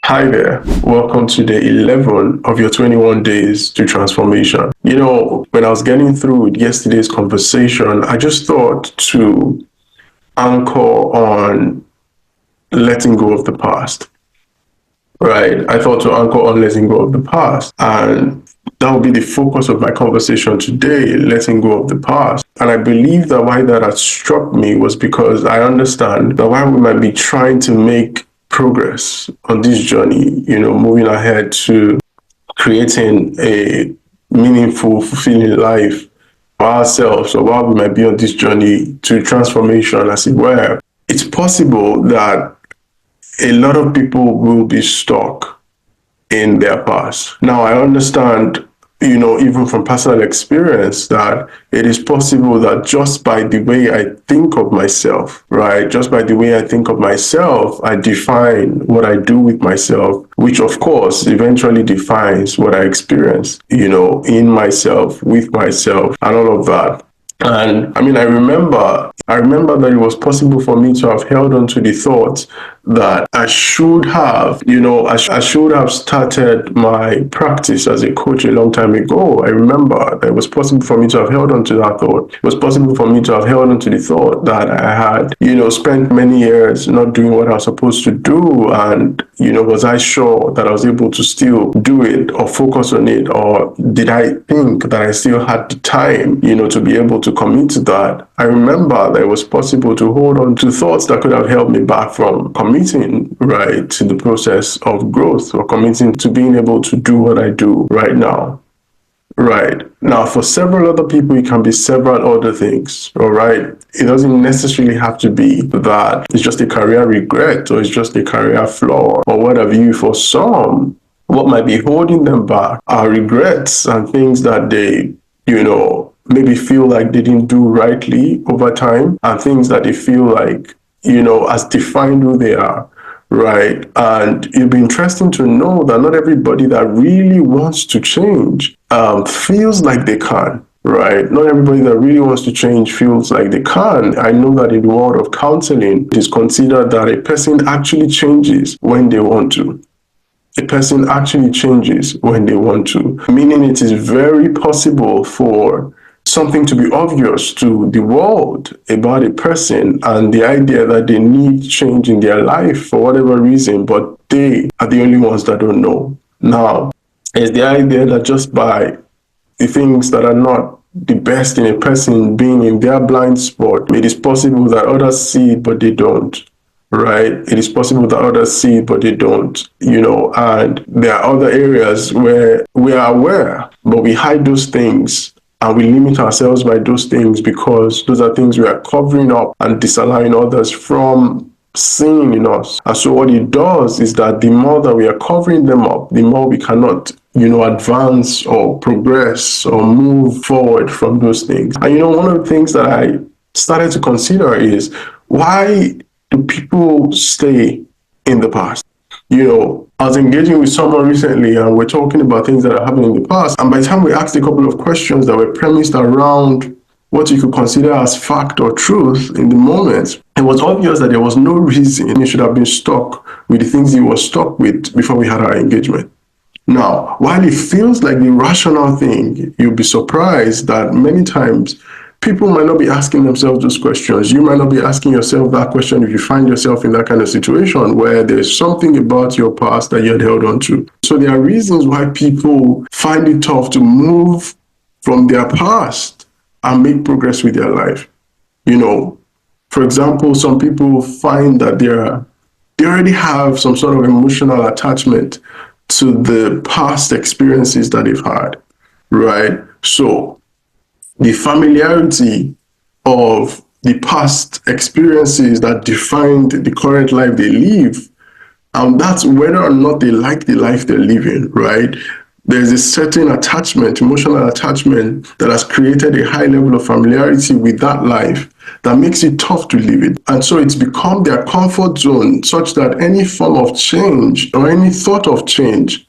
Hi there. Welcome to day 11 of your 21 days to transformation. When I was getting through with yesterday's conversation, I just thought to anchor on letting go of the past, right? I thought to anchor on letting go of the past. And that will be the focus of my conversation today, letting go of the past. And I believe that why that has struck me was because I understand that while we might be trying to make progress on this journey, moving ahead to creating a meaningful, fulfilling life for ourselves, or while we might be on this journey to transformation, as it were, it's possible that a lot of people will be stuck in their past. Now, I understand, even from personal experience, that it is possible that just by the way I think of myself, right, just by the way I think of myself, I define what I do with myself, which of course eventually defines what I experience, in myself, with myself, and all of that. And I remember that it was possible for me to have held on to the thought that I should have, I should have started my practice as a coach a long time ago. I remember that it was possible for me to have held on to that thought. It was possible for me to have held on to the thought that I had, spent many years not doing what I was supposed to do. And, was I sure that I was able to still do it or focus on it? Or did I think that I still had the time, to be able to commit to that? I remember that it was possible to hold on to thoughts that could have held me back from committing, right, to the process of growth, or committing to being able to do what I do right now. Right. Now, for several other people, it can be several other things, all right? It doesn't necessarily have to be that it's just a career regret or it's just a career flaw or what have you. For some, what might be holding them back are regrets and things that they, maybe feel like they didn't do rightly over time, and things that they feel like, has defined who they are. Right. And it'll be interesting to know that not everybody that really wants to change feels like they can. Right. Not everybody that really wants to change feels like they can. I know that in the world of counseling, it is considered that a person actually changes when they want to. A person actually changes when they want to, meaning it is very possible for something to be obvious to the world about a person and the idea that they need change in their life for whatever reason, but they are the only ones that don't know. Now, it's the idea that just by the things that are not the best in a person being in their blind spot, it is possible that others see it, but they don't. Right? It is possible that others see it, but they don't, and there are other areas where we are aware, but we hide those things and we limit ourselves by those things because those are things we are covering up and disallowing others from seeing in us. And so what it does is that the more that we are covering them up, the more we cannot, advance or progress or move forward from those things. And one of the things that I started to consider is, why do people stay in the past? I was engaging with someone recently and we're talking about things that are happening in the past. And by the time we asked a couple of questions that were premised around what you could consider as fact or truth in the moment, it was obvious that there was no reason he should have been stuck with the things he was stuck with before we had our engagement. Now, while it feels like the rational thing, you'll be surprised that many times people might not be asking themselves those questions. You might not be asking yourself that question if you find yourself in that kind of situation where there's something about your past that you had held on to. So there are reasons why people find it tough to move from their past and make progress with their life. For example, some people find that they already have some sort of emotional attachment to the past experiences that they've had, right? So the familiarity of the past experiences that defined the current life they live, and that's whether or not they like the life they're living, right? There's a certain attachment, emotional attachment, that has created a high level of familiarity with that life that makes it tough to live it. And so it's become their comfort zone, such that any form of change or any thought of change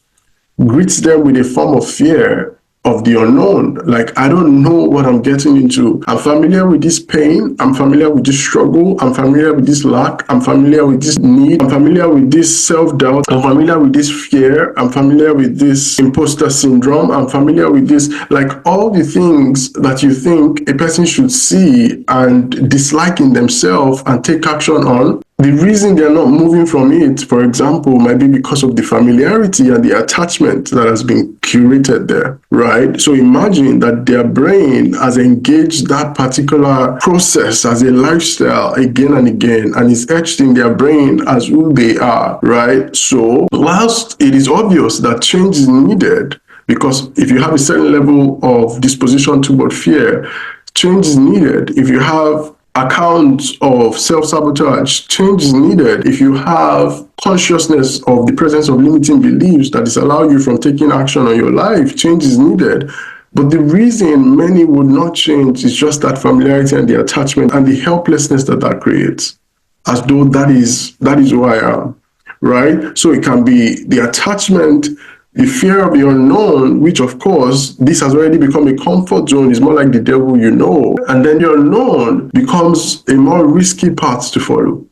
greets them with a form of fear of the unknown. Like, I don't know what I'm getting into. I'm familiar with this pain. I'm familiar with this struggle. I'm familiar with this lack. I'm familiar with this need. I'm familiar with this self-doubt. I'm familiar with this fear. I'm familiar with this imposter syndrome. I'm familiar with this, like all the things that you think a person should see and dislike in themselves and take action on. The reason they're not moving from it, for example, might be because of the familiarity and the attachment that has been curated there, right? So imagine that their brain has engaged that particular process as a lifestyle again and again, and is etched in their brain as who they are, right? So whilst it is obvious that change is needed, because if you have a certain level of disposition toward fear, change is needed. If you have accounts of self-sabotage, change is needed. If you have consciousness of the presence of limiting beliefs that disallow you from taking action on your life, change is needed. But the reason many would not change is just that familiarity and the attachment and the helplessness that that creates, as though that is who I am, right? So it can be the attachment, the fear of the unknown, which of course, this has already become a comfort zone, is more like the devil you know. And then the unknown becomes a more risky path to follow.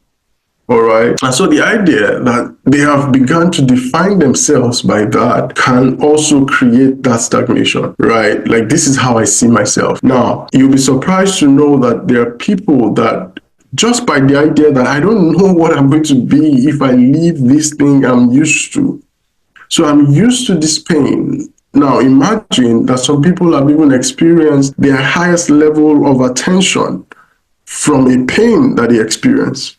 All right. And so the idea that they have begun to define themselves by that can also create that stagnation, right? Like, this is how I see myself. Now, you'll be surprised to know that there are people that just by the idea that I don't know what I'm going to be if I leave this thing I'm used to. So I'm used to this pain. Now imagine that some people have even experienced their highest level of attention from a pain that they experience.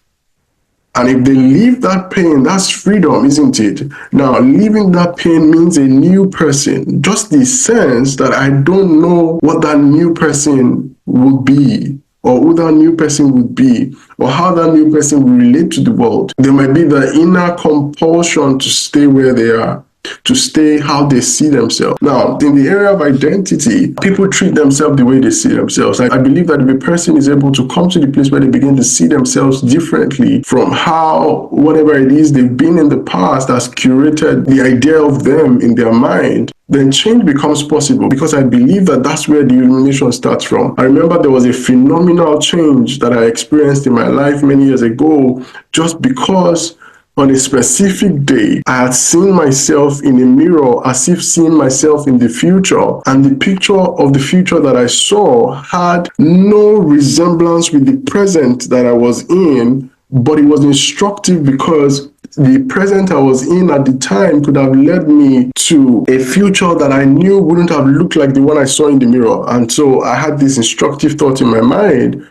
And if they leave that pain, that's freedom, isn't it? Now, leaving that pain means a new person. Just the sense that I don't know what that new person would be, or who that new person would be, or how that new person will relate to the world. There might be the inner compulsion to stay where they are, to stay how they see themselves. Now, in the area of identity, people treat themselves the way they see themselves. I believe that if a person is able to come to the place where they begin to see themselves differently from how whatever it is they've been in the past has curated the idea of them in their mind, then change becomes possible, because I believe that that's where the illumination starts from. I remember there was a phenomenal change that I experienced in my life many years ago, just because on a specific day, I had seen myself in a mirror as if seeing myself in the future, and the picture of the future that I saw had no resemblance with the present that I was in, but it was instructive because the present I was in at the time could have led me to a future that I knew wouldn't have looked like the one I saw in the mirror. And so I had this instructive thought in my mind,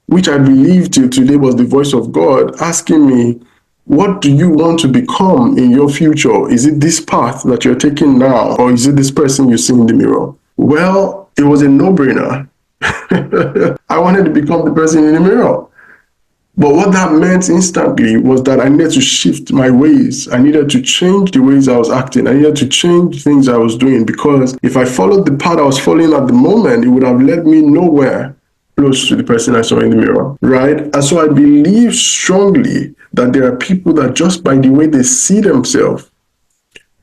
which I believe till today was the voice of God asking me, what do you want to become in your future? Is it this path that you're taking now, or is it this person you see in the mirror? Well, it was a no-brainer. I wanted to become the person in the mirror. But what that meant instantly was that I needed to shift my ways. I needed to change the ways I was acting. I needed to change things I was doing, because if I followed the path I was following at the moment, it would have led me nowhere close to the person I saw in the mirror, right? And so I believe strongly that there are people that just by the way they see themselves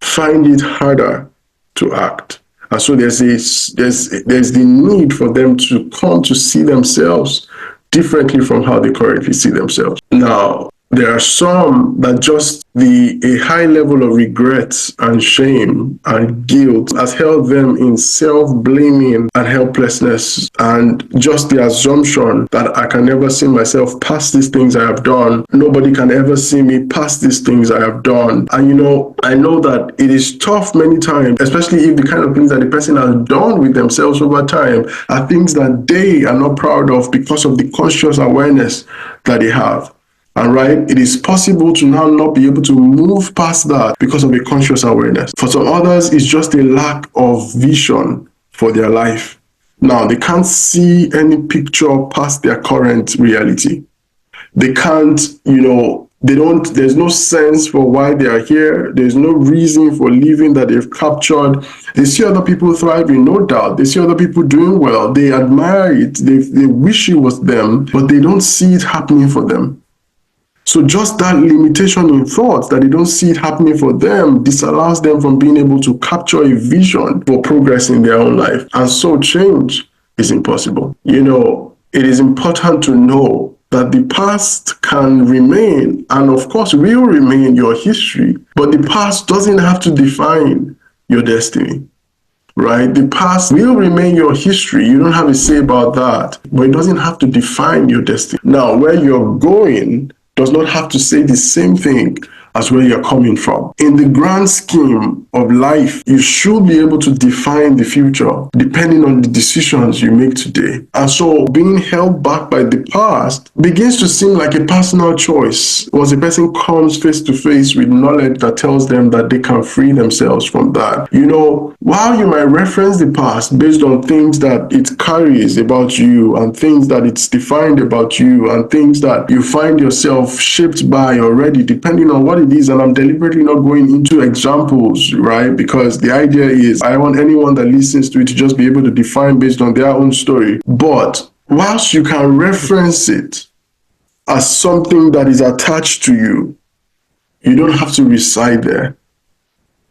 find it harder to act. And so there's the need for them to come to see themselves differently from how they currently see themselves. Now, there are some that just a high level of regret and shame and guilt has held them in self-blaming and helplessness, and just the assumption that I can never see myself past these things I have done. Nobody can ever see me past these things I have done. And I know that it is tough many times, especially if the kind of things that the person has done with themselves over time are things that they are not proud of because of the conscious awareness that they have. And right, it is possible to now not be able to move past that because of a conscious awareness. For some others, it's just a lack of vision for their life. Now, they can't see any picture past their current reality. They can't, there's no sense for why they are here. There's no reason for living that they've captured. They see other people thriving, no doubt. They see other people doing well. They admire it. They wish it was them, but they don't see it happening for them. So just that limitation in thought that they don't see it happening for them disallows them from being able to capture a vision for progress in their own life. And so change is impossible. It is important to know that the past can remain and of course will remain your history, but the past doesn't have to define your destiny, right? The past will remain your history. You don't have a say about that, but it doesn't have to define your destiny. Now, where you're going does not have to say the same thing as where you're coming from. In the grand scheme of life, you should be able to define the future depending on the decisions you make today. And so being held back by the past begins to seem like a personal choice once a person comes face to face with knowledge that tells them that they can free themselves from that. While you might reference the past based on things that it carries about you and things that it's defined about you and things that you find yourself shaped by already, depending on what it is, and I'm deliberately not going into examples, right? Because the idea is I want anyone that listens to it to just be able to define based on their own story. But whilst you can reference it as something that is attached to you, you don't have to reside there.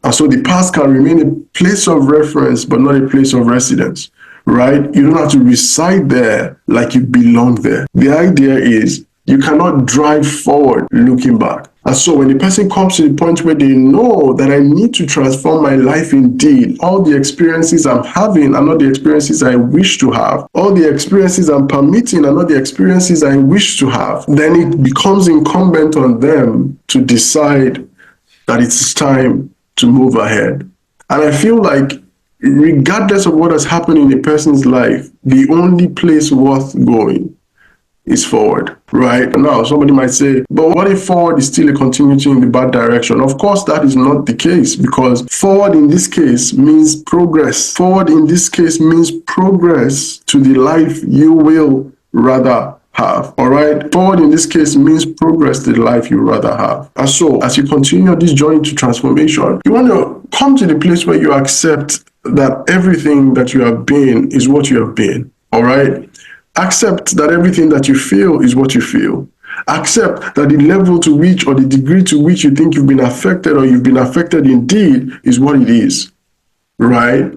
And so the past can remain a place of reference, but not a place of residence, right? You don't have to reside there like you belong there. The idea is you cannot drive forward looking back. And so when the person comes to the point where they know that I need to transform my life indeed, all the experiences I'm having are not the experiences I wish to have. All the experiences I'm permitting are not the experiences I wish to have. Then it becomes incumbent on them to decide that it's time to move ahead. And I feel like regardless of what has happened in a person's life, the only place worth going is forward, right? Now, somebody might say, but what if forward is still a continuity in the bad direction? Of course, that is not the case, because forward in this case means progress. Forward in this case means progress to the life you will rather have. All right. Forward in this case means progress to the life you rather have. And so, as you continue this journey to transformation, you want to come to the place where you accept that everything that you have been is what you have been. All right. Accept that everything that you feel is what you feel. Accept that the level to which or the degree to which you think you've been affected or you've been affected indeed is what it is. Right.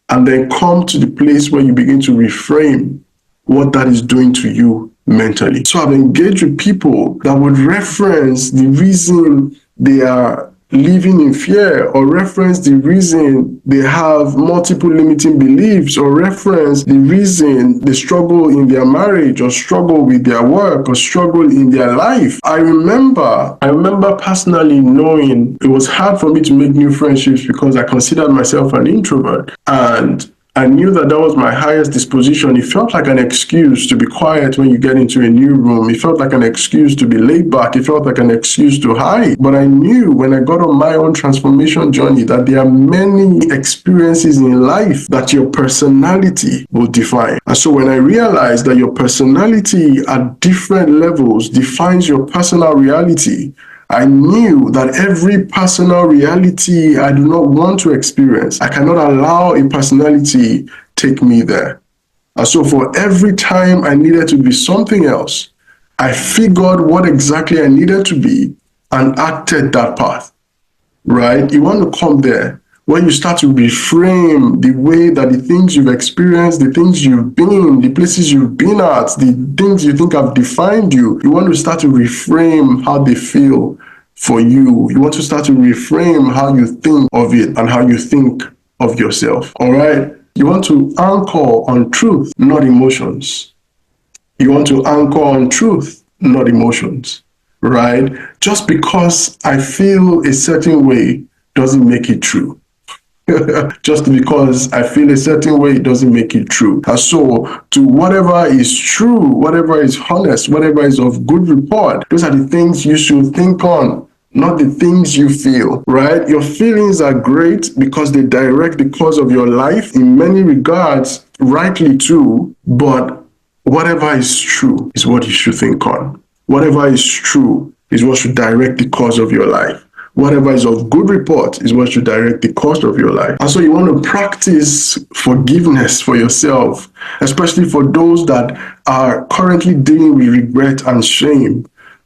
And then come to the place where you begin to reframe what that is doing to you mentally. So I've engaged with people that would reference the reason they are living in fear, or reference the reason they have multiple limiting beliefs, or reference the reason they struggle in their marriage, or struggle with their work, or struggle in their life. I remember personally knowing it was hard for me to make new friendships because I considered myself an introvert. And I knew that that was my highest disposition. It felt like an excuse to be quiet when you get into a new room. It felt like an excuse to be laid back. It felt like an excuse to hide. But I knew when I got on my own transformation journey that there are many experiences in life that your personality will define. And so when I realized that your personality at different levels defines your personal reality, I knew that every personal reality I do not want to experience, I cannot allow a personality take me there. And so for every time I needed to be something else, I figured what exactly I needed to be and acted that path, right? You want to come there when you start to reframe the way that the things you've experienced, the things you've been, the places you've been at, the things you think have defined you, you want to start to reframe how they feel for you. You want to start to reframe how you think of it and how you think of yourself. All right. You want to anchor on truth, not emotions. You want to anchor on truth, not emotions, right? Just because I feel a certain way doesn't make it true. Just because I feel a certain way doesn't make it true. And so, to whatever is true, whatever is honest, whatever is of good report, those are the things you should think on, not the things you feel, right? Your feelings are great because they direct the course of your life in many regards, rightly too, but whatever is true is what you should think on. Whatever is true is what should direct the course of your life. Whatever is of good report is what should direct the course of your life. And so you want to practice forgiveness for yourself, especially for those that are currently dealing with regret and shame.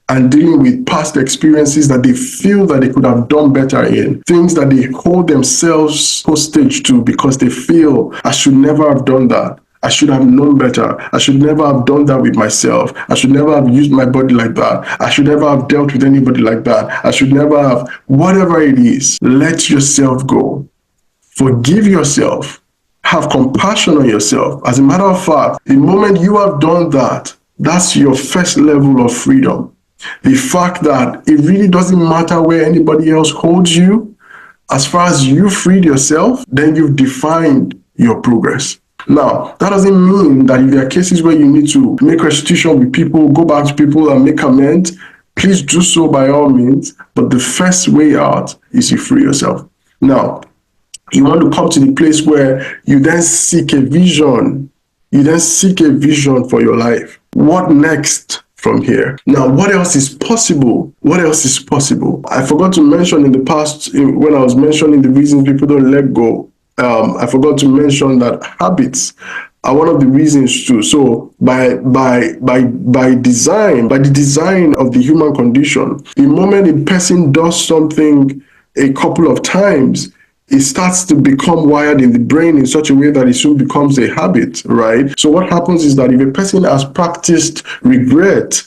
and dealing with past experiences that they feel that they could have done better in, things that they hold themselves hostage to because they feel, I should never have done that. I should have known better. I should never have done that with myself. I should never have used my body like that. I should never have dealt with anybody like that. I should never have, whatever it is, let yourself go. Forgive yourself. Have compassion on yourself. As a matter of fact, the moment you have done that, that's your first level of freedom. The fact that it really doesn't matter where anybody else holds you, as far as you freed yourself, then you've defined your progress. Now, that doesn't mean that if there are cases where you need to make restitution with people, go back to people and make amends, please do so by all means. But the first way out is you free yourself. Now, you want to come to the place where you then seek a vision. You then seek a vision for your life. What next from here? Now, what else is possible? What else is possible? I forgot to mention in the past, when I was mentioning the reasons people don't let go, I forgot to mention that habits are one of the reasons too. So by design, by the design of the human condition, the moment a person does something a couple of times, it starts to become wired in the brain in such a way that it soon becomes a habit, right? So what happens is that if a person has practiced regret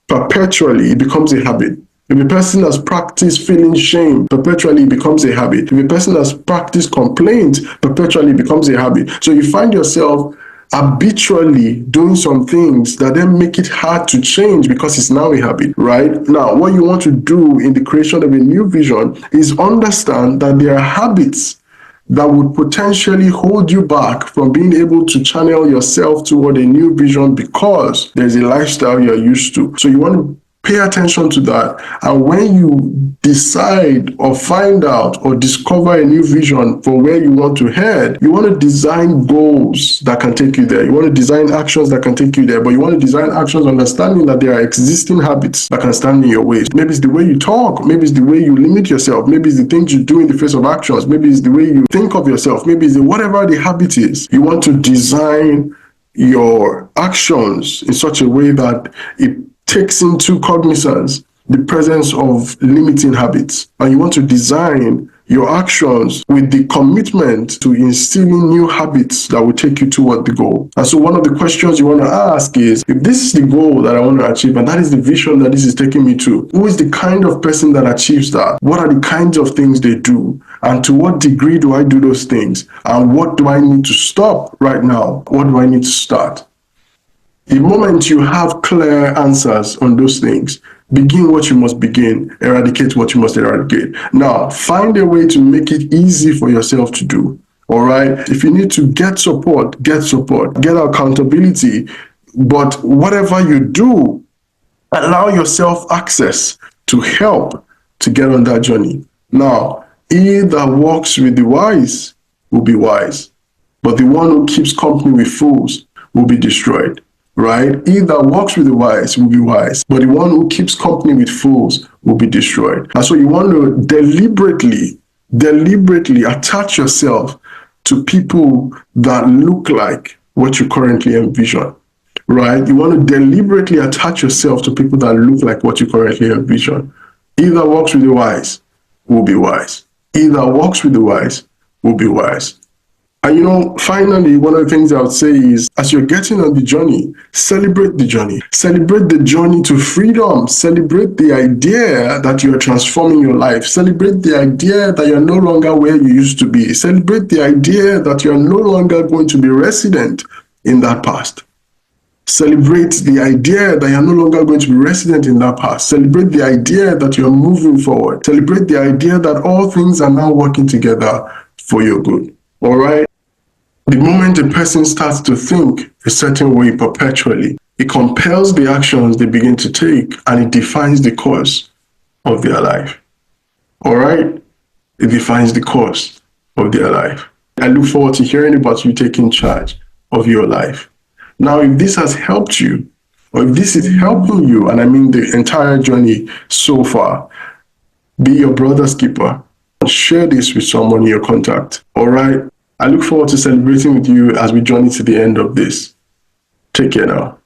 perpetually, it becomes a habit. If a person has practiced feeling shame, perpetually it becomes a habit. If a person has practiced complaint, perpetually it becomes a habit. So you find yourself habitually doing some things that then make it hard to change because it's now a habit, right? Now, what you want to do in the creation of a new vision is understand that there are habits that would potentially hold you back from being able to channel yourself toward a new vision because there's a lifestyle you're used to. So you want to pay attention to that. And when you decide or find out or discover a new vision for where you want to head, you want to design goals that can take you there. You want to design actions that can take you there, but you want to design actions understanding that there are existing habits that can stand in your way. Maybe it's the way you talk. Maybe it's the way you limit yourself. Maybe it's the things you do in the face of actions. Maybe it's the way you think of yourself. Maybe it's whatever the habit is. You want to design your actions in such a way that it takes into cognizance the presence of limiting habits. And you want to design your actions with the commitment to instilling new habits that will take you toward the goal. And so one of the questions you want to ask is, if this is the goal that I want to achieve, and that is the vision that this is taking me to, who is the kind of person that achieves that? What are the kinds of things they do? And to what degree do I do those things? And what do I need to stop right now? What do I need to start? The moment you have clear answers on those things, begin what you must begin, eradicate what you must eradicate. Now, find a way to make it easy for yourself to do. All right? If you need to get support, get accountability. But whatever you do, allow yourself access to help to get on that journey. Now, he that walks with the wise will be wise, but the one who keeps company with fools will be destroyed. Right? He that walks with the wise will be wise, but the one who keeps company with fools will be destroyed. And so you want to deliberately attach yourself to people that look like what you currently envision. Right? You want to deliberately attach yourself to people that look like what you currently envision. He that walks with the wise will be wise. He that walks with the wise will be wise. And finally, one of the things I would say is, as you're getting on the journey, celebrate the journey. Celebrate the journey to freedom. Celebrate the idea that you're transforming your life. Celebrate the idea that you're no longer where you used to be. Celebrate the idea that you're no longer going to be resident in that past. Celebrate the idea that you're no longer going to be resident in that past. Celebrate the idea that you're moving forward. Celebrate the idea that all things are now working together for your good. All right? The moment a person starts to think a certain way perpetually, it compels the actions they begin to take, and it defines the course of their life. All right? It defines the course of their life. I look forward to hearing about you taking charge of your life. Now, if this has helped you, or if this is helping you, and I mean the entire journey so far, be your brother's keeper. Share this with someone in your contact. All right? I look forward to celebrating with you as we journey to the end of this. Take care now.